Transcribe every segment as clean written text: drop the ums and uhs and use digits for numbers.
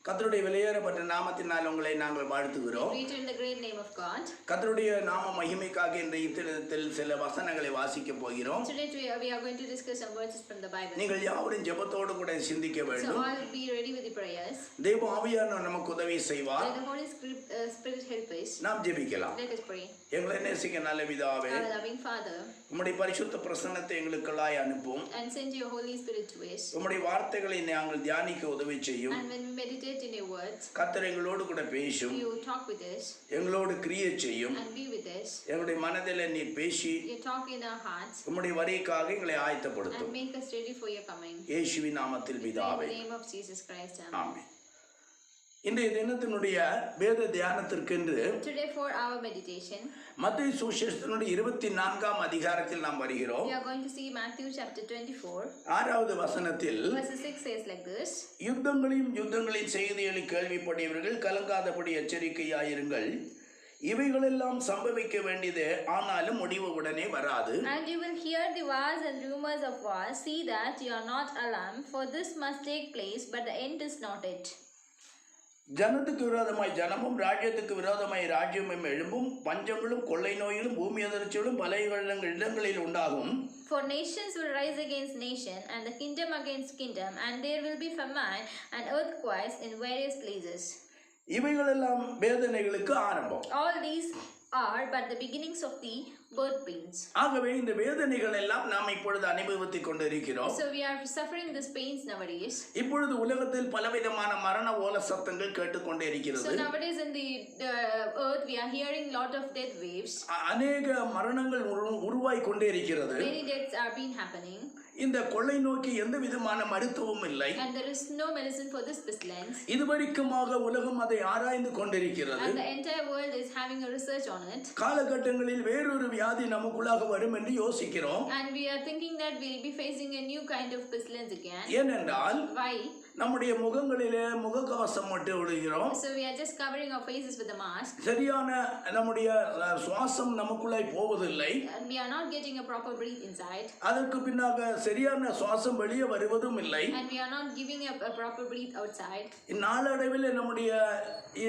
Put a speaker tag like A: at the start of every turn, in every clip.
A: கர்த்தருடைய விலையேறப்பட்ட நாமத்தினால் உங்களை நாங்கள் வாழ்த்துகிறோம்.
B: In the great name of God.
A: கர்த்தருடைய நாம மகிமைக்காக இன்றைய தினத்தில் சில வசனங்களை வாசிக்க போகிறோம்.
B: Today we are going to discuss some verses from the Bible.
A: நீங்கள் யாவரும் ஜெபத்தோடு கூட சிந்திக்க
B: So
A: வேண்டும்.
B: all be ready with the prayers.
A: தேவ ஆவியானவர் நமக்கு உதவி செய்வார்.
B: Let the Holy Spirit help us.
A: நாம் ஜெபிக்கலாம்.
B: Let us pray.
A: எங்களை நேசிக்க நல்ல பிதாவே,
B: Our loving Father,
A: உம்முடைய பரிசுத்த பிரசன்னத்தை எங்களுக்குள்ளாய் அனுப்பும்.
B: and send your Holy Spirit to us.
A: உம்முடைய வார்த்தைகளை நாங்கள் தியானிக்க உதவி செய்யும்.
B: And when we meditate in your words,
A: கர்த்தர் எங்களோடு கூட பேசும்.
B: you talk with us
A: எங்களோடு கிரியை செய்யும்.
B: and be with us.
A: எங்களுடைய மனதில் நீர் பேசி
B: You talk in our hearts
A: உம்முடைய வருகைக்காக எங்களை
B: and
A: ஆயத்தப்படுத்தும்.
B: make us ready for your coming.
A: இயேசுவின் நாமத்தில்
B: In the
A: பிதாவே,
B: name of Jesus Christ. Amen.
A: ஆமென். இன்றைய தினத்தினுடைய வேத தியானத்திற்கென்று
B: Today for our meditation,
A: மத்தேயு சுவிசேஷத்தினுடைய 24ஆம் அதிகாரத்தில் நாம் வருகிறோம்.
B: we are going to see Matthew chapter 24.
A: 6வது வசனத்தில்
B: Verse 6 says like this.
A: யுத்தங்களின் செய்திகளை கேள்விப்படியவர்கள் கலங்காதபடி எச்சரிக்கையாயிருங்கள். இவைகளெல்லாம் சம்பவிக்க வேண்டியது, ஆனாலும் முடிவு உடனே வராது.
B: And you will hear the wars and rumors of wars. See that you are not alarmed, for this must take place, but the end is not yet.
A: ஜனத்துக்கு விரோதமாய் ஜனமும் ராஜ்யத்துக்கு விரோதமாய் ராஜ்யமும் எழும்பும். பஞ்சங்களும் கொள்ளை நோயிலும் பூமி அதிர்ச்சிகளும் பல இடங்களில் உண்டாகும்.
B: For nations will rise against nation, and the kingdom against kingdom, and there will be famine and earthquakes in various places.
A: இவைகளெல்லாம் வேதனைகளுக்கு ஆரம்பம்.
B: All these are but the beginnings of the birth pains.
A: ஆகவே இந்த வேதனைகள் எல்லாம் நாம் இப்பொழுது அனுபவித்துக் கொண்டிருக்கிறோம்.
B: So we are suffering these pains nowadays.
A: இப்பொழுது உலகத்தில் பலவிதமான மரண ஓல சத்தங்கள் கேட்டுக்கொண்டே இருக்கிறது.
B: So nowadays in the earth we are hearing lot of death waves.
A: அநேக மரணங்கள் உருவாய் கொண்டே இருக்கிறது.
B: Many deaths are been happening.
A: இந்த கொள்ளை நோக்கி எந்த விதமான மருத்துவம் இல்லை.
B: And there is no medicine for this pestilence.
A: இதுவரைக்குமாக உலகம் அதை ஆராய்ந்து கொண்டிருக்கிறது.
B: And the entire world is having a research on it.
A: காலகட்டங்களில் வேறொரு வியாதி நமக்குள்ளாக வரும் என்று யோசிக்கிறோம்.
B: And we are thinking that we will be facing a new kind of pestilence again.
A: ஏனென்றால்
B: Why?
A: நம்முடைய முகங்களிலே முகக்கவசம் போட்டு விடுகிறோம்.
B: So we are just covering our faces with a mask.
A: சரியான நம்முடைய சுவாசம் நமக்குள்ளாய் போவதில்லை.
B: And we are not getting a proper breath inside.
A: அதற்கு பின்னாக சரியான சுவாசம் வெளியே வருவதும் இல்லை.
B: And we are not giving a proper breath outside.
A: இந்நாளடைவில் நம்முடைய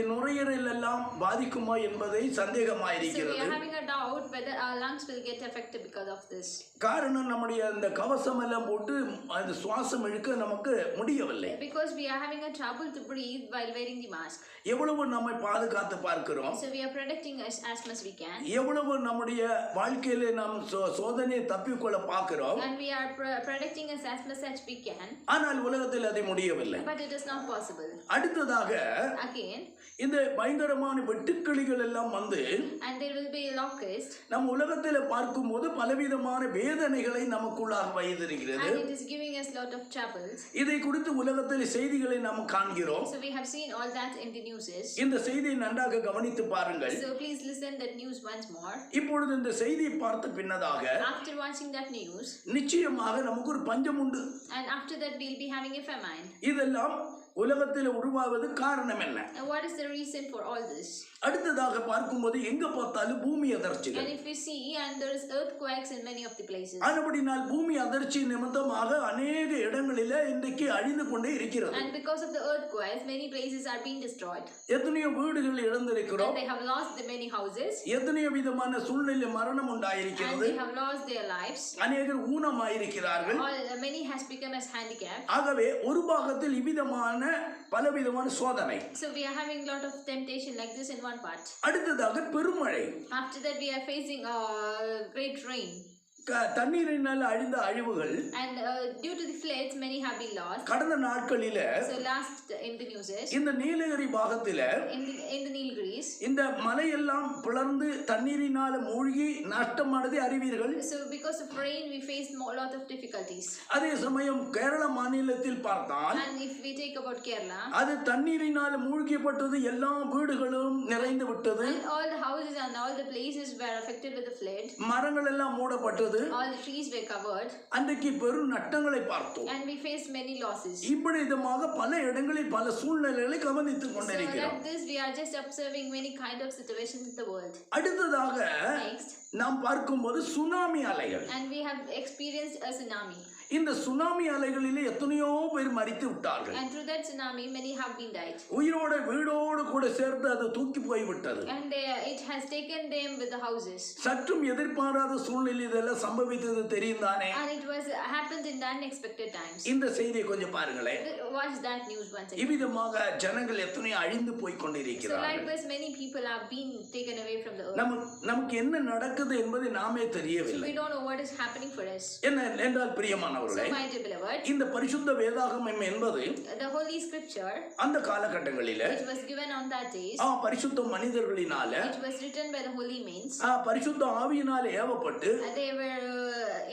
A: நுரையீரல் எல்லாம் பாதிக்குமா என்பதை
B: So we
A: சந்தேகமாயிருக்கிறது.
B: are having a doubt whether our lungs will get affected because of this.
A: காரணம் நம்முடைய இந்த கவசம் எல்லாம் போட்டு அந்த சுவாசம் இழுக்க நமக்கு முடியவில்லை.
B: Because we are having a trouble to breathe while wearing the mask.
A: எவ்வளவு நம்மை பாதுகாத்து பார்க்கிறோம்.
B: So we are protecting us as much we can.
A: எவ்வளவு நம்முடைய வாழ்க்கையிலே நாம் சோதனையை தப்பிக்கொள்ள பார்க்கிறோம்.
B: And we are protecting us as much as we can.
A: ஆனால் உலகத்தில் அது முடியவில்லை.
B: But it is not possible.
A: அடுத்ததாக
B: Again.
A: இந்த பயங்கரமான வெட்டுக்கிளிகள் எல்லாம் வந்து
B: And there will be locusts.
A: நம் உலகத்தில் பார்க்கும்போது பலவிதமான வேதனைகளை நமக்குள்ளாக வைத்திருக்கிறது.
B: And it is giving us lot of troubles.
A: இதை குறித்து உலகத்தில் செய்திகளை நாம் காண்கிறோம்.
B: So we have seen all that in the news.
A: இந்த செய்தியை நன்றாக கவனித்து பாருங்கள்.
B: So please listen that news once more.
A: இப்பொழுது இந்த செய்தியை பார்த்த பின்னதாக
B: After watching that news,
A: நிச்சயமாக நமக்கு ஒரு பஞ்சம் உண்டு.
B: and after that we'll be having a famine.
A: இதெல்லாம் உலகத்தில் உருவாவது காரணம் என்ன?
B: And what is the reason for all this?
A: அடுத்ததாக பார்க்கும்போது எங்க பார்த்தாலும் பூமி அதிர்ச்சிகள்.
B: And if we see, and there is earthquakes in many of the places.
A: அதுபடினால் பூமி அதிர்ச்சி நிமித்தமாக அநேக இடங்களிலே இன்றைக்கு அழிந்து கொண்டே இருக்கிறது.
B: And because of the earthquakes, many places are being destroyed.
A: எத்தனையோ வீடுகள் இழந்திருக்கிறோம்.
B: And they have lost the many houses.
A: எத்தனையோ விதமான சூழ்நிலை மரணம்
B: And
A: உண்டாயிருக்கிறது.
B: they have lost their lives.
A: அநேகர் ஊனமாயிருக்கிறார்கள்.
B: Many has become as handicapped.
A: ஆகவே ஒரு பாகத்தில் இவ்விதமான பலவிதமான சோதனை.
B: So we are having lot of temptation like this in one part.
A: அடுத்ததாக பெருமழை.
B: After that we are facing great rain.
A: தண்ணீரினால் அழிந்த அழிவுகள்.
B: And due to the floods, many have been lost.
A: கடந்த நாட்களில
B: So last in the news,
A: இந்த Nilgiri பாகத்தில
B: in the Nilgiris,
A: இந்த மலையெல்லாம் பிளர்ந்து தண்ணீரினால் மூழ்கி நஷ்டமானதை அறிவீர்கள்.
B: so because of rain we faced a lot of difficulties.
A: அதே சமயம் கேரள மாநிலத்தில் பார்த்தால்
B: And if we take about Kerala,
A: அது தண்ணீரினால் மூழ்கிப்பட்டது. எல்லா வீடுகளும் நிறைந்து விட்டது.
B: and all the houses and all the places were affected with the flood.
A: மரங்கள் எல்லாம் மூடப்பட்டது.
B: All the trees were covered.
A: அன்றைக்கு பெரும் நட்டங்களை பார்த்தோம்.
B: And we faced many losses.
A: இப்படி விதமாக பல இடங்களில் பல சூழ்நிலைகளை கவனித்துக்
B: So
A: கொண்டிருக்கிறோம்.
B: like this we are just observing many kind of situations in the world.
A: அடுத்ததாக
B: Next,
A: நாம் பார்க்கும்போது சுனாமி அலைகள்.
B: and we have experienced a tsunami.
A: இந்த சுனாமி அலைகளிலே எத்தனையோ பேர் மரித்து விட்டார்கள்.
B: And through that tsunami, many have been died.
A: உயிரோட வீடோடு கூட சேர்த்து அது தூக்கி போய்விட்டது.
B: And it has taken them with the houses.
A: சற்றும் எதிர்பாராத சூழ்நிலை இதெல்லாம் சம்பவித்தது தெரியும் தானே.
B: And it was happened in the unexpected times.
A: இந்த செய்தியை கொஞ்சம் பாருங்களேன்.
B: Watch that news once again.
A: இவ்விதமாக ஜனங்கள் எத்தனையோ அழிந்து போய்
B: So
A: கொண்டிருக்கிறார்கள்.
B: likewise, many people have been taken away from the earth.
A: நமக்கு என்ன நடக்குது என்பது நாமே
B: So
A: தெரியவில்லை.
B: we don't know what is happening for us.
A: என்ன என்றால் பிரியமானவர்களே,
B: So my dear beloved,
A: இந்த பரிசுத்த வேதாகமம் என்பது
B: the Holy Scripture,
A: அந்த காலகட்டங்களில
B: which was given on that days,
A: பரிசுத்த மனிதர்களினால
B: which was written by the holy means,
A: பரிசுத்த ஆவியினால ஏவப்பட்டு
B: they were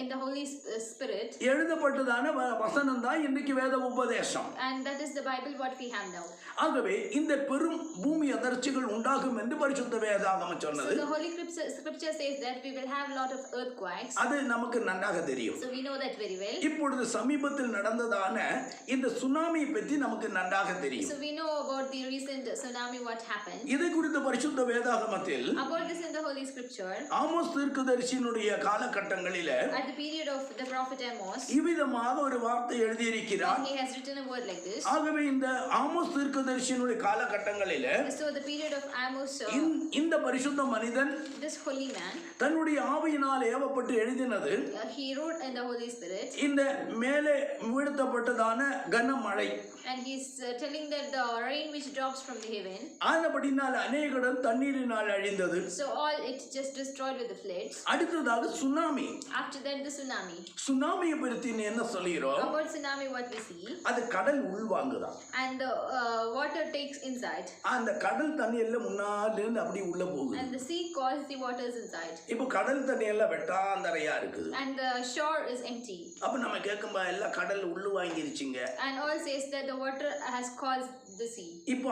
B: in the Holy Spirit,
A: எழுதப்பட்டதான வசனம் தான் இன்னைக்கு வேத உபதேசம்.
B: and that is the Bible what we have now.
A: ஆகவே இந்த பெரும் பூமி அதிர்ச்சிகள் உண்டாகும் என்று பரிசுத்த வேதாகமம்
B: So
A: சொன்னது.
B: the Holy Scripture says that we will have a lot of earthquakes.
A: அது நமக்கு நன்றாக தெரியும்.
B: So we know that very well.
A: இப்பொழுது சமீபத்தில் நடந்ததான இந்த சுனாமியை பற்றி நமக்கு நன்றாக தெரியும்.
B: So we know about the recent tsunami what happened.
A: இதை குறித்த பரிசுத்த வேதாகமத்தில்
B: About this in the Holy Scripture,
A: Amos தீர்க்கதரிசியினுடைய காலகட்டங்களில
B: at the period of the prophet Amos,
A: இவ்விதமாக ஒரு வார்த்தை எழுதியிருக்கிறார்.
B: he has written a word like this.
A: ஆகவே இந்த ஆமோஸ் தீர்க்கதரிசியினுடைய காலகட்டங்களில
B: So the period of Amos,
A: இந்த பரிசுத்த மனிதன்
B: this holy man,
A: தன்னுடைய ஆவியினால் ஏவப்பட்டு எழுதினது
B: he wrote in the Holy Spirit,
A: இந்த மேலே வீழ்த்தப்பட்டதான கனமழை.
B: and he's telling that the rain which drops from the heaven,
A: ஆனபடினால் அநேகடம் தண்ணீரினால் அழிந்தது.
B: so all it just destroyed with the floods.
A: அடுத்ததாக tsunami.
B: After that the tsunami.
A: சுனாமியை பற்றி என்ன சொல்கிறோம்?
B: About tsunami what we see,
A: அது கடல் உள்வாங்குதான்.
B: and the water takes inside,
A: அந்த கடல் தண்ணி எல்லாம் முன்னால இருந்து அப்படி உள்ள போகுது.
B: and the sea calls the waters inside,
A: இப்போ கடல் தண்ணி எல்லாம் வெட்டாந்தரையா இருக்குது.
B: and the shore is empty.
A: அப்ப நம்ம கேட்கும்போது எல்லாம் கடல் உள்ளு வாங்கிருச்சுங்க.
B: And all says that the water has caused the sea.
A: இப்போ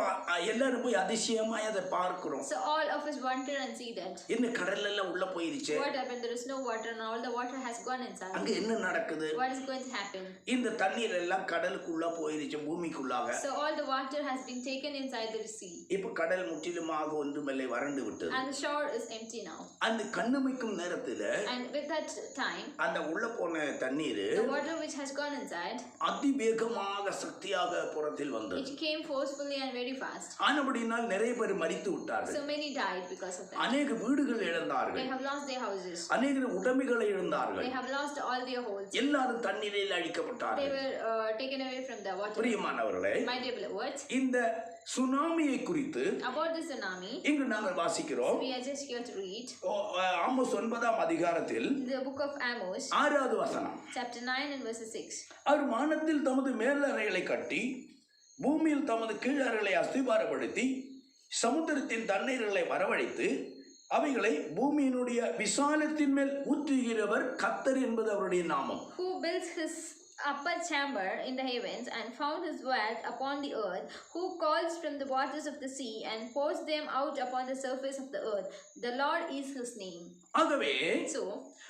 A: எல்லாரும் போய் அதிசயமாய் அதை பார்க்கிறோம்.
B: So all of us wonder and see that.
A: என்ன கடல் எல்லாம் உள்ள போயிருச்சு.
B: What happened? There is no water and all the water has gone inside.
A: அங்க என்ன நடக்குது?
B: What is going to happen?
A: இந்த தண்ணீர் எல்லாம் கடலுக்குள்ள போயிருச்சு, பூமிக்குள்ளாக.
B: So all the water has been taken inside the sea.
A: இப்போ கடல் முற்றிலுமாக ஒன்றுமில்லை, வறண்டு விட்டது.
B: And the shore is empty now.
A: அந்த கண்ணுமைக்கும் நேரத்துல
B: And with that time,
A: அந்த உள்ள போன தண்ணீர்
B: the water which has gone inside,
A: அதிவேகமாக சக்தியாக புறத்தில் வந்தது.
B: it came forcefully and very fast.
A: ஆனபடினால் நிறைய பேர் மரித்து விட்டார்கள்.
B: So many died because of that.
A: அநேக வீடுகள்
B: They
A: இழந்தார்கள்.
B: have lost their houses.
A: அநேக உடைமைகளை இழந்தார்கள்.
B: They have lost all their holds.
A: எல்லாரும் தண்ணீரில்
B: They
A: அழிக்கப்பட்டார்கள்.
B: were taken away from the water.
A: பிரியமானவர்களே,
B: My dear beloved,
A: இந்த சுனாமியை குறித்து
B: about the tsunami,
A: இங்கு நாங்கள் வாசிக்கிறோம்.
B: we are just here to read
A: Amos 9ஆம் அதிகாரத்தில்
B: the book of Amos,
A: 6வது வசனம்.
B: chapter 9 and verse 6.
A: அவர் வானத்தில் தமது மேலறைகளை கட்டி பூமியில் தமது கீழறைகளை அஸ்திபாரப்படுத்தி சமுத்திரத்தின் தண்ணீர்களை வரவழைத்து அவைகளை பூமியினுடைய விசாலத்தின் மேல் ஊற்றுகிறவர் கர்த்தர் என்பது அவருடைய நாமம்.
B: Who builds his upper chamber in the heavens and found his wealth upon the earth, who calls from the waters of the sea and pours them out upon the surface of the earth. The Lord is his name.
A: ஆகவே
B: So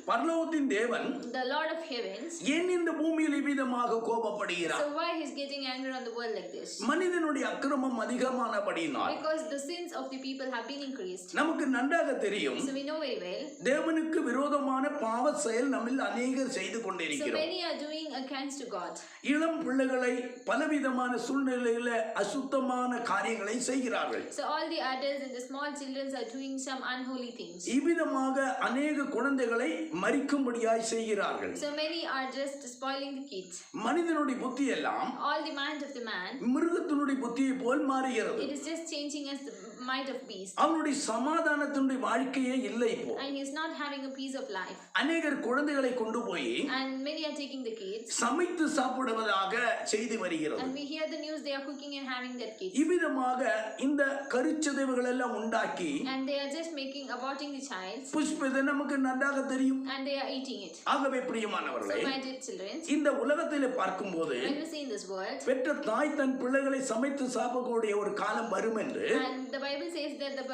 A: பரலோகத்தின் தேவன்
B: the Lord of heavens,
A: ஏன் இந்த பூமியில் இவ்விதமாக கோபப்படுகிறார்?
B: so why he's getting angry on the world like this?
A: மனிதனுடைய அக்கிரமம் அதிகமானபடியினால்
B: Because the sins of the people have been increased.
A: நமக்கு நன்றாக தெரியும்,
B: So we know very well,
A: தேவனுக்கு விரோதமான பாவ செயல் நம்மில் அநேகர் செய்து
B: so
A: கொண்டிருக்கிறோம்.
B: many are doing against to God.
A: இளம் பிள்ளைகளை பலவிதமான சூழ்நிலையில அசுத்தமான காரியங்களை செய்கிறார்கள்.
B: So all the adults and the small children are doing some unholy things.
A: இவ்விதமாக அநேக குழந்தைகளை மரிக்கும்படியாய் செய்கிறார்கள்.
B: So many are just spoiling the kids.
A: மனிதனுடைய புத்தி எல்லாம்
B: All the mind of the man,
A: மிருகத்தினுடைய புத்தியை போல் மாறுகிறது.
B: it is just changing as the mind of beast.
A: அவனுடைய சமாதானத்தினுடைய வாழ்க்கையே இல்லை இப்போ.
B: And he is not having a piece of life.
A: அநேகர் குழந்தைகளை கொண்டு போய்
B: And many are taking the kids.
A: சமைத்து சாப்பிடுவதாக செய்தி வருகிறது.
B: And we hear the news they are cooking and having their kids.
A: இவ்விதமாக இந்த கருச்சிதைவுகள் எல்லாம் உண்டாக்கி
B: And they are just aborting the child.
A: புஷ்பத்தை நமக்கு நன்றாக தெரியும்.
B: And they are eating it.
A: ஆகவே
B: So
A: பிரியமானவர்களே,
B: my dear children,
A: இந்த உலகத்திலே பார்க்கும்போது
B: when we see in this world,
A: பெற்ற தாய் தன் பிள்ளைகளை சமைத்து சாப்பிடக்கூடிய ஒரு காலம் வரும் என்று
B: and the Bible Bible says that the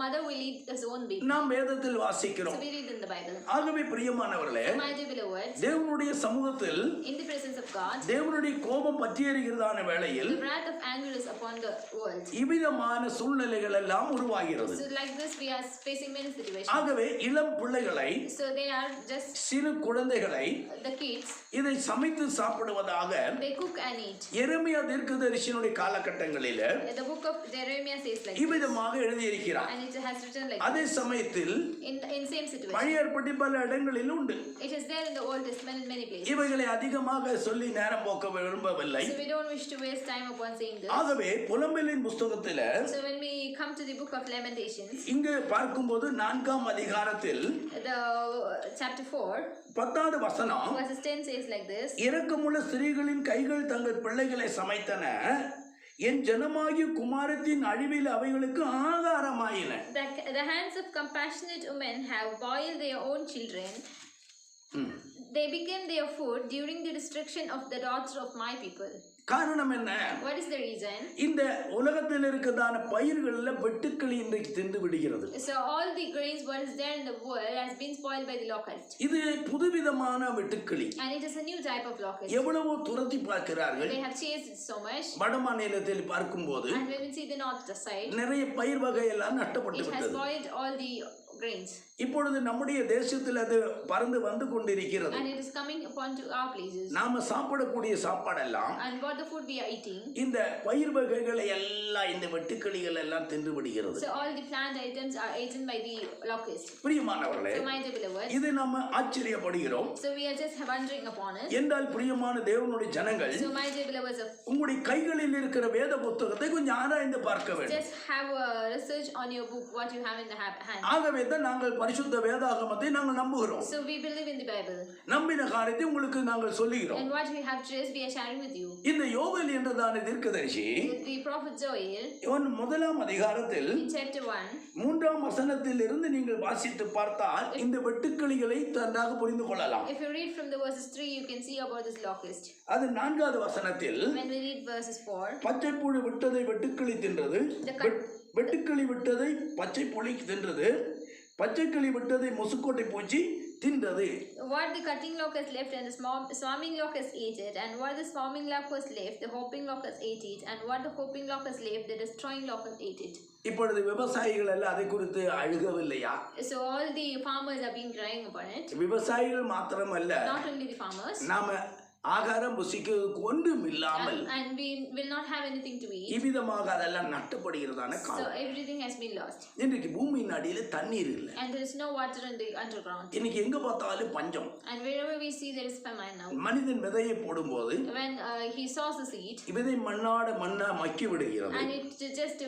B: mother will eat his own baby.
A: நாம் வேதத்தில்
B: So
A: வாசிக்கிறோம்.
B: we read in the Bible.
A: ஆகவே பிரியமானவர்களே,
B: So my dear beloved,
A: தேவனுடைய சமூகத்தில்
B: in the presence of God,
A: தேவனுடைய கோபம் பற்றியறிகிறதான வேளையில்
B: the wrath of anger is upon the world.
A: இவ்விதமான சூழ்நிலைகள் எல்லாம் உருவாகிறது.
B: So like this we are facing many situations.
A: ஆகவே இளம் பிள்ளைகளை,
B: So they are just
A: சிறு குழந்தைகளை
B: the kids,
A: இதை சமைத்து சாப்பிடுவதாக
B: they cook and eat.
A: எரேமியா தீர்க்கதரிசியினுடைய காலகட்டங்களில்
B: The book of Jeremiah says like this,
A: இவ்விதமாக எழுதியிருக்கிறார்.
B: and it has written like
A: அதே சமயத்தில்
B: in same situation.
A: பழைய ஏற்பாட்டில் பல இடங்களில் உண்டு.
B: It is there in the Old Testament in many places.
A: இவைகளை அதிகமாக சொல்லி நேரம் போக்க விரும்பவில்லை.
B: So we don't wish to waste time upon saying this.
A: ஆகவே புலம்பலின் புஸ்தகத்தில்
B: So when we come to the book of Lamentations,
A: இங்கு பார்க்கும்போது 4ஆம் அதிகாரத்தில்
B: the chapter 4,
A: 10வது வசனம்,
B: verses 10 says like this.
A: இரக்கமுள்ள ஸ்திரீகளின் கைகள் தங்கள் பிள்ளைகளை சமைத்தன, என் ஜனமாகிய குமாரத்தின் அழிவில் அவைகளுக்கு ஆகாரமாயின.
B: The hands of compassionate women have boiled their own children. They became their food during the destruction of the daughter of my people.
A: காரணம் என்ன?
B: What is the reason?
A: இந்த உலகத்தில் இருக்கிறதான பயிர்களில் வெட்டுக்கிளி இன்றைக்கு தின்று விடுகிறது.
B: So all the grains what is there in the world has been spoiled by the locust.
A: இது புதுவிதமான வெட்டுக்கிளி.
B: And it is a new type of locust.
A: எவ்வளவோ துரத்தி பார்க்கிறார்கள்.
B: They have chased it so much.
A: வட மாநிலத்தில் பார்க்கும்போது
B: And when we see the north side,
A: நிறைய பயிர் வகையெல்லாம் நஷ்டப்பட்டு
B: it has
A: விட்டது.
B: spoiled all the grains.
A: இப்பொழுது நம்முடைய தேசத்தில் அது பறந்து வந்து கொண்டிருக்கிறது.
B: And it is coming upon to our places.
A: நாம சாப்பிடக்கூடிய சாப்பாடெல்லாம்
B: And what the food we are eating,
A: இந்த பயிர் வகைகளை எல்லாம் இந்த வெட்டுக்கிளிகள் எல்லாம் தின்று விடுகிறது.
B: so all the plant items are eaten by the locust.
A: பிரியமானவர்களே,
B: So my dear beloved,
A: இது நாம ஆச்சரியப்படுகிறோம்.
B: so we are just wondering upon it.
A: என்றால் பிரியமான தேவனுடைய ஜனங்கள்,
B: So my dear beloveds,
A: உங்களுடைய கைகளில் இருக்கிற வேத புத்தகத்தை கொஞ்சம் ஆராய்ந்து பார்க்க வேண்டும்.
B: just have a research on your book, what you have in the hand.
A: ஆகவே தான் நாங்கள் பரிசுத்த வேதாகமத்தை நாங்கள் நம்புகிறோம்.
B: So we believe in the Bible.
A: நம்பின காரியத்தை உங்களுக்கு நாங்கள் சொல்லுகிறோம்.
B: And what we have traced, we are sharing with you.
A: இந்த யோவேல் என்றதான தீர்க்கதரிசி
B: The prophet Joel,
A: இவன் 1ஆம் அதிகாரத்தில்
B: in chapter 1,
A: 3ஆம் வசனத்தில் இருந்து நீங்கள் வாசித்து பார்த்தால் இந்த வெட்டுக்கிளிகளை நன்றாக புரிந்து கொள்ளலாம்.
B: if you read from the verses 3, you can see about this locust.
A: அது 4வது வசனத்தில்
B: When we read verses 4,
A: பச்சை புழு விட்டதை வெட்டுக்கிளி தின்றது, வெட்டுக்கிளி விட்டதை பச்சை புலி தின்றது, பச்சைக்கிளி விட்டதை முசுக்கோட்டை பூச்சி தின்றது.
B: what the cutting locust left and the swarming locust ate it, and what the swarming locust left, the hopping locust ate it, and what the hopping locust left, the destroying locust ate it.
A: இப்பொழுது விவசாயிகள் எல்லாம் அதை குறித்து அழுகவில்லையா?
B: So all the farmers are being crying upon it.
A: விவசாயிகள் மாத்திரமல்ல,
B: Not only the farmers.
A: நாம ஆகாரம் புசிக்கிறதுக்கு ஒன்றும் இல்லாமல்
B: And we will not have anything to eat.
A: இவ்விதமாக அதெல்லாம் நட்டப்படுகிறதான
B: So
A: காலம்.
B: everything has been lost.
A: இன்றைக்கு பூமியின் அடியில தண்ணீர் இல்லை.
B: And there is no water in the underground.
A: இன்னைக்கு எங்க பார்த்தாலும் பஞ்சம்.
B: And wherever we see there is famine now.
A: மனிதன் விதையை போடும்போது
B: When he sows the seed,
A: விதை மண்ணா மக்கி விடுகிறது.
B: and it just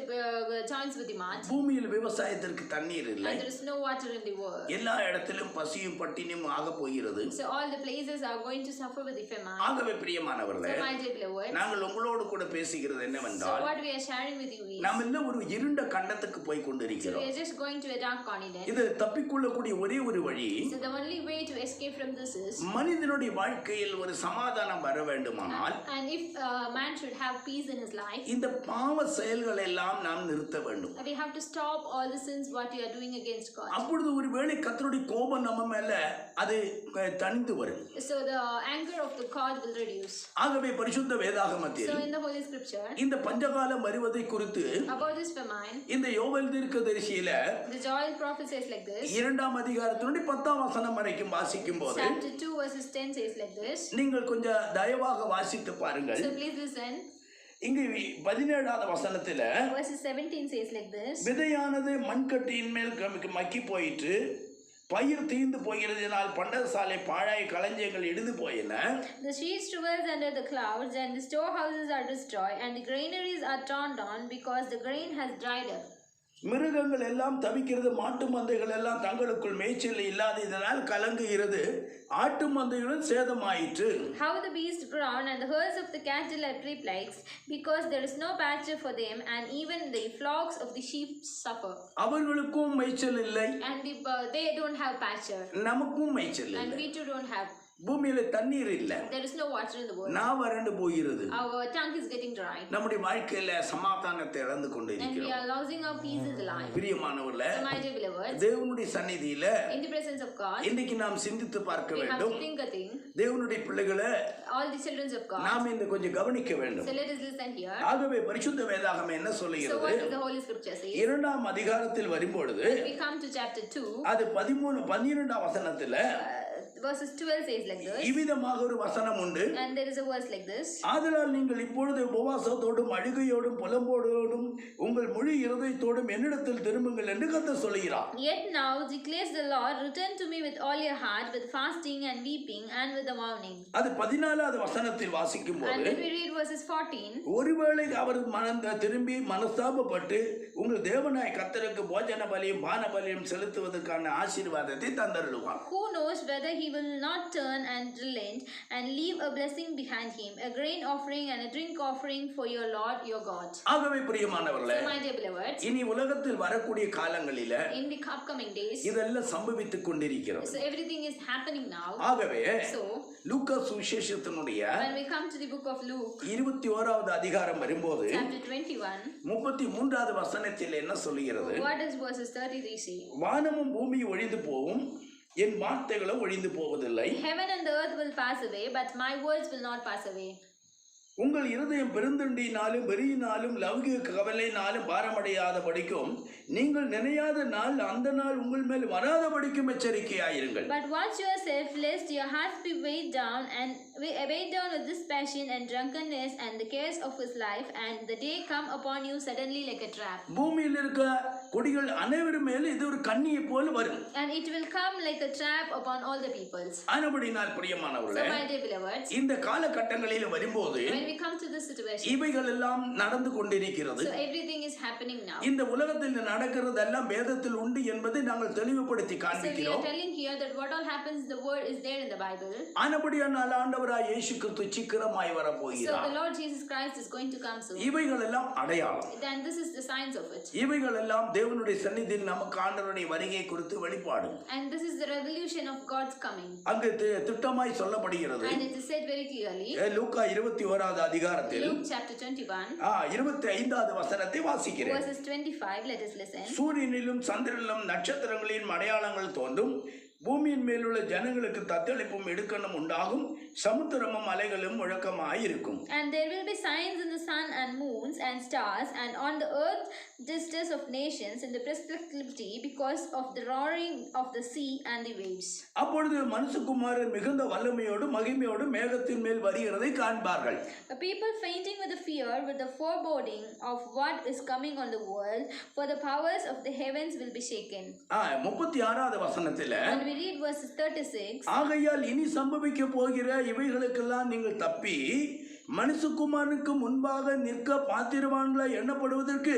B: joins with the mud.
A: பூமியில் விவசாயத்திற்கு தண்ணீர் இல்லை.
B: And there is no water in the world.
A: எல்லா இடத்திலும் பசியும் பட்டினியும் ஆக போகிறது.
B: So all the places are going to suffer with the famine.
A: ஆகவே பிரியமானவர்களே,
B: So my dear beloved,
A: நாங்கள் உங்களோடு கூட பேசுகிறது
B: so
A: என்னவென்றால்,
B: what we are sharing with you is,
A: நாம் எல்லாம் ஒரு இருண்ட கண்டத்துக்கு போய்
B: so
A: கொண்டிருக்கிறோம்.
B: we are just going to a dark continent.
A: இது தப்பிக்கொள்ளக்கூடிய ஒரே ஒரு வழி,
B: So the only way to escape from this is,
A: மனிதனுடைய வாழ்க்கையில் ஒரு சமாதானம் வர வேண்டுமானால்
B: and if man should have peace in his life,
A: இந்த பாவ செயல்கள் எல்லாம் நாம் நிறுத்த வேண்டும்.
B: we have to stop all the sins what we are doing against God.
A: அப்பொழுது ஒருவேளை கர்த்தருடைய கோபம் நம்ம மேல அது தணிந்து வரும்.
B: So the anger of the God will reduce.
A: ஆகவே பரிசுத்த வேதாகமத்தில்
B: So in the Holy Scripture,
A: இந்த பஞ்சகாலம் வருவதை குறித்து
B: about this famine,
A: இந்த யோவேல் தீர்க்கதரிசியில
B: the Joel prophet says like this.
A: 2ஆம் அதிகாரத்தினுடைய 10ஆம் வசனம் வரைக்கும் வாசிக்கும் போது
B: Chapter 2 verses 10 says like this.
A: நீங்கள் கொஞ்சம் தயவாக வாசித்து பாருங்கள்.
B: So please listen.
A: இங்கு 17வது வசனத்துல
B: Verses 17 says like this.
A: விதையானது மண்கட்டியின் மேல் மக்கி போயிற்று, பயிர் தீர்ந்து போகிறதினால் பண்டகசாலை பாழாய் களஞ்சியங்கள் இடிந்து போயின.
B: The sheaves dwells under the clouds, and the storehouses are destroyed, and the granaries are torn down, because the grain has dried up.
A: மிருகங்கள் எல்லாம் தவிக்கிறது, மாட்டு மந்தைகள் எல்லாம் தங்களுக்குள் மேய்ச்சல் இல்லாததனால் கலங்குகிறது, ஆட்டு மந்தைகளும் சேதமாயிற்று.
B: How the beasts groan, and the herds of the cattle are perplexed, because there is no pasture for them, and even the flocks of the sheep suffer.
A: அவர்களுக்கும் மேய்ச்சல் இல்லை,
B: And they don't have pasture,
A: நமக்கும் மேய்ச்சல்
B: and
A: இல்லை.
B: we too don't have.
A: பூமியில தண்ணீர் இல்ல,
B: There is no water in the world.
A: நான் வறண்டு போகிறது.
B: Our tongue is getting dry.
A: நம்முடைய வாழ்க்கையில சமாதானத்தை இழந்து
B: And we
A: கொண்டிருக்கிறோம்.
B: are losing our peace in the life.
A: பிரியமானவர்களே,
B: So my dear beloveds,
A: தேவனுடைய சந்நிதியில
B: in the presence of God,
A: இன்னைக்கு நாம் சிந்தித்து பார்க்க
B: we have
A: வேண்டும்.
B: to think a thing.
A: தேவனுடைய பிள்ளைகளை
B: All the children of God.
A: நாம் இந்த கொஞ்சம் கவனிக்க வேண்டும்.
B: So let us listen here.
A: ஆகவே பரிசுத்த வேதாகமம் என்ன
B: So
A: சொல்லுகிறது?
B: what does the Holy Scripture say?
A: இரண்டாம் அதிகாரத்தில் வரும்பொழுது
B: We come to chapter 2.
A: அது 12 வசனத்துல
B: Verses 12 says like this.
A: இவ்விதமாக ஒரு வசனம் உண்டு.
B: And there is a verse like this.
A: ஆதலால் நீங்கள் இப்பொழுது உபவாசத்தோடும் அழுகையோடும் புலம்போடோடும் உங்கள் முழு இருதயத்தோடும் என்னிடத்தில் திரும்புங்கள் என்று கர்த்தர் சொல்கிறார்.
B: Yet now declares the Lord, return to me with all your heart, with fasting and weeping and with the mourning.
A: அது 14வது வசனத்தில் வாசிக்கும்
B: And
A: போது
B: when we read verses 14,
A: ஒருவேளை அவர் திரும்பி மனஸ்தாபப்பட்டு உங்கள் தேவனாய் கர்த்தருக்கு போஜன பலியும் பான பலியும் செலுத்துவதற்கான ஆசீர்வாதத்தை தந்தருளுவார்.
B: who knows whether he will not turn and relent and leave a blessing behind him, a grain offering and a drink offering for your Lord your God.
A: ஆகவே பிரியமானவர்களே,
B: So my dear beloveds,
A: இனி உலகத்தில் வரக்கூடிய காலங்களில
B: in the upcoming days,
A: இதெல்லாம் சம்பவித்துக் கொண்டிருக்கிறது.
B: so everything is happening now.
A: ஆகவே
B: So
A: Luca சுவிசேஷத்தினுடைய
B: when we come to the book of Luke,
A: 21வது அதிகாரம் வரும்போது
B: chapter 21,
A: 33வது வசனத்தில் என்ன சொல்லுகிறது?
B: what does verses 33 say?
A: வானமும் பூமியும் ஒழிந்து போகும், என் வார்த்தைகளும் ஒழிந்து போவதில்லை.
B: Heaven and the earth will pass away, but my words will not pass away.
A: உங்கள் இருதயம் பெருந்தண்டினாலும் வெறியினாலும் லௌகிக கவலையினாலும் பாரமடையாத படிக்கும் நீங்கள் நினையாத நாள் அந்த நாள் உங்கள் மேல் வராத படிக்கும் எச்சரிக்கையாயிருங்கள்.
B: But watch yourself lest your hearts be weighed down with this passion and drunkenness and the cares of his life, and the day come upon you suddenly like a trap.
A: பூமியில் இருக்க குடிகள் அனைவரும் மேல் இது ஒரு கண்ணியை போல் வரும்.
B: And it will come like a trap upon all the peoples.
A: ஆனபடியால்
B: So
A: பிரியமானவர்களே,
B: my dear beloveds,
A: இந்த காலகட்டங்களில் வரும்போது
B: when we come to this situation,
A: இவைகள் எல்லாம் நடந்து கொண்டிருக்கிறது.
B: so everything is happening now.
A: இந்த உலகத்தில் நடக்கிறதெல்லாம் வேதத்தில் உண்டு என்பதை நாங்கள் தெளிவுபடுத்தி
B: So we are
A: காண்பிக்கிறோம்.
B: telling here that what all happens, the word is there in the Bible.
A: ஆனபடியால் ஆண்டவராய் இயேசு கிறிஸ்து சீக்கிரமாய்
B: So
A: வரப்போகிறார்.
B: the Lord Jesus Christ is going to come soon.
A: இவைகள் எல்லாம் அடையாளம்.
B: Then this is the signs of it.
A: இவைகள் எல்லாம் தேவனுடைய சந்நிதியில் நமக்கு ஆண்டவருடைய வருகை குறித்து வெளிப்பாடு.
B: And this is the revolution of God's coming.
A: அங்கு திட்டமாய் சொல்லப்படுகிறது.
B: And it is said very clearly.
A: லூக்கா 21வது அதிகாரத்தில்
B: Luke chapter 21,
A: 25வது வசனத்தை வாசிக்கிறேன்.
B: verses 25, let us listen.
A: சூரியனிலும் சந்திரனிலும் நட்சத்திரங்களின் அடையாளங்கள் தோன்றும், பூமியின் மேலுள்ள ஜனங்களுக்கு தத்தளிப்பும் இடுக்கணும் உண்டாகும், சமுத்திரமும் அலைகளும் முழக்கமாயிருக்கும்.
B: And there will be signs in the sun and moons and stars, and on the earth distress of nations in the perplexity because of the roaring of the sea and the waves.
A: அப்பொழுது மனுஷகுமாரன் மிகுந்த வல்லமையோடு மகிமையோடு மேகத்தின் மேல் வருகிறதை காண்பார்கள்.
B: A people fainting with the fear, with the foreboding of what is coming on the world, for the powers of the heavens will be shaken.
A: 36வது வசனத்தில்
B: When we read verses 36,
A: ஆகையால் இனி சம்பவிக்க போகிற இவைகளுக்கெல்லாம் நீங்கள் தப்பி மனுஷகுமாரனுக்கு முன்பாக நிற்க பாத்திரவான்களா எண்ணப்படுவதற்கு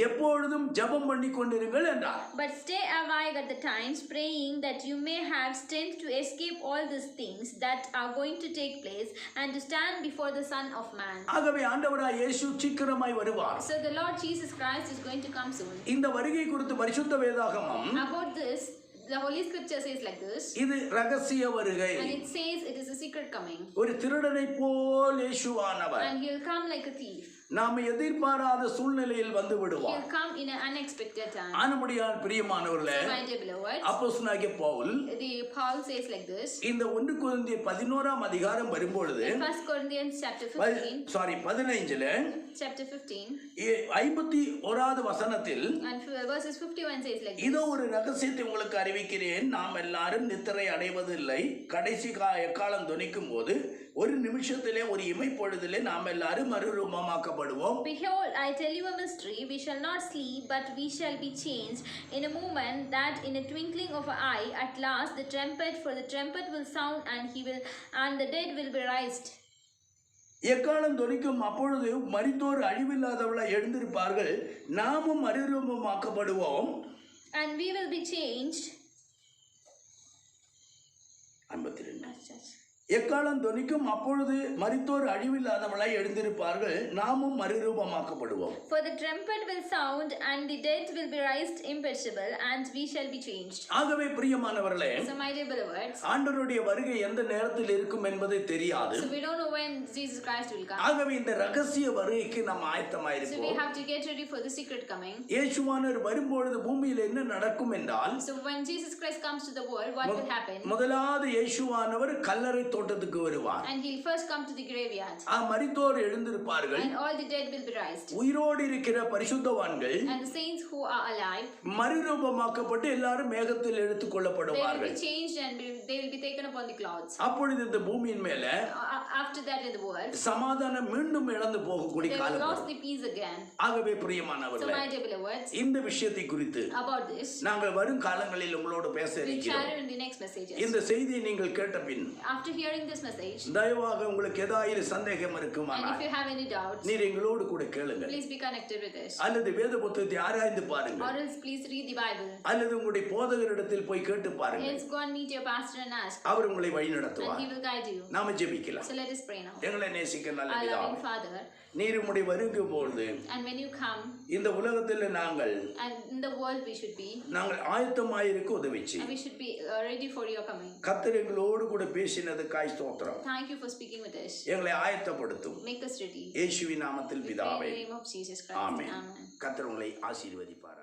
A: எப்பொழுதும் ஜெபம் பண்ணி கொண்டிருங்கள் என்றார்.
B: but stay awake at the times, praying that you may have strength to escape all these things that are going to take place and to stand before the Son of Man.
A: ஆகவே ஆண்டவராய் இயேசு சீக்கிரமாய் வருவார்.
B: So the Lord Jesus Christ is going to come soon.
A: இந்த வருகை குறித்து பரிசுத்த வேதாகமம்
B: About this, the Holy Scripture says like this,
A: இது ரகசிய வருகை.
B: and it says it is a secret coming,
A: ஒரு திருடனை போல் இயேசுவானவர்
B: and he'll come like a thief.
A: நாம் எதிர்பாராத சூழ்நிலையில் வந்து விடுவார்.
B: He'll come in an unexpected time.
A: ஆனபடியால் பிரியமானவர்களே,
B: So my dear beloveds,
A: அப்போஸ்தலனாகிய Pavul
B: Paul says like this,
A: இந்த 1 கொரிந்தியர் 11ஆம் அதிகாரம் வரும்பொழுது
B: in 1 Corinthians chapter 15,
A: 15ல
B: chapter 15,
A: 51வது வசனத்தில்
B: and verses 51 says like
A: இதோ
B: this,
A: ஒரு ரகசியத்தை உங்களுக்கு அறிவிக்கிறேன், நாம் எல்லாரும் நித்திரை அடைவதில்லை, கடைசி எக்காலம் தொனிக்கும் போது ஒரு நிமிஷத்திலே ஒரு இமைப்பொழுதிலே நாம் எல்லாரும் மறுரூபமாக்கப்படுவோம்.
B: behold, I tell you a mystery, we shall not sleep, but we shall be changed in a moment, that in a twinkling of an eye, at last the trumpet will sound, and the dead will be raised.
A: எக்காலம் தொனிக்கும், அப்பொழுது மரித்தோர் அழிவில்லாதவளாய் எழுந்திருப்பார்கள், நாமும் மறுரூபமாக்கப்படுவோம்.
B: And we will be changed.
A: 52 எக்காலம் தொனிக்கும், அப்பொழுது மரித்தோர் அழிவில்லாதவளாய் எழுந்திருப்பார்கள், நாமும் மறுரூபமாக்கப்படுவோம்.
B: For the trumpet will sound, and the dead will be raised imperishable, and we shall be changed.
A: ஆகவே பிரியமானவர்களே,
B: So my dear beloveds,
A: ஆண்டவருடைய வருகை எந்த நேரத்தில் இருக்கும் என்பது தெரியாது.
B: so we don't know when Jesus Christ will come.
A: ஆகவே இந்த ரகசிய வருகைக்கு நாம்
B: So we
A: ஆயத்தமாயிருப்போம்.
B: have to get ready for the secret coming.
A: இயேசுவானவர் வரும்பொழுது பூமியில் என்ன நடக்கும் என்றால்,
B: So when Jesus Christ comes to the world, what will happen?
A: முதலாவது இயேசுவானவர் கல்லறை தோட்டத்துக்கு வருவார்.
B: And he'll first come to the graveyard,
A: மரித்தோர் எழுந்திருப்பார்கள்,
B: and all the dead will be raised,
A: உயிரோடு இருக்கிற பரிசுத்தவான்கள்
B: and the saints who are alive,
A: மறுரூபமாக்கப்பட்டு எல்லாரும் மேகத்தில் எடுத்துக்
B: they will
A: கொள்ளப்படுவார்கள்.
B: be changed and they will be taken upon the clouds.
A: அப்பொழுது இந்த பூமியின் மேல
B: After that in the world,
A: சமாதானம் மீண்டும் இழந்து போகக்கூடிய
B: they will
A: காலம்.
B: lose the peace again.
A: ஆகவே
B: So
A: பிரியமானவர்களே,
B: my dear beloveds,
A: இந்த விஷயத்தை குறித்து
B: about this,
A: நாங்கள் வரும் காலங்களில் உங்களோடு பேச
B: we'll
A: இருக்கிறோம்.
B: share in the next messages.
A: இந்த செய்தியை நீங்கள் கேட்ட பின்
B: After hearing this message,
A: தயவாக உங்களுக்கு ஏதாவது சந்தேகம்
B: and
A: இருக்குமானால்
B: if you have any doubts,
A: நீர் எங்களோடு கூட கேளுங்க,
B: please be connected with us.
A: அல்லது வேத புத்தகத்தை ஆராய்ந்து பாருங்க,
B: Or else please read the Bible.
A: அல்லது உங்களுடைய போதகரிடத்தில் போய் கேட்டு பாருங்க.
B: Else go and meet your pastor and ask,
A: அவர் உங்களை வழி
B: and
A: நடத்துவார்.
B: he will guide you.
A: நாம ஜெபிக்கலாம்.
B: So let us pray now.
A: எங்களை நேசிக்க நல்ல
B: Our loving
A: பிதாவே,
B: Father,
A: நீர் உம்முடைய வருகை பொழுது
B: and when you come,
A: இந்த உலகத்தில் நாங்கள்
B: and in the world we should be,
A: நாங்கள் ஆயத்தமாயிருக்க உதவி
B: and
A: செய்யும்.
B: we should be ready for your coming.
A: கர்த்தர் எங்களோடு கூட பேசினதுக்காய் ஸ்தோத்திரம்.
B: Thank you for speaking with us.
A: எங்களை ஆயத்தப்படுத்தும்.
B: Make us ready.
A: இயேசுவின் நாமத்தில்
B: We pray in
A: பிதாவே,
B: the name of Jesus Christ.
A: Amen.
B: Amen.
A: கர்த்தர் உங்களை ஆசீர்வதிப்பார்.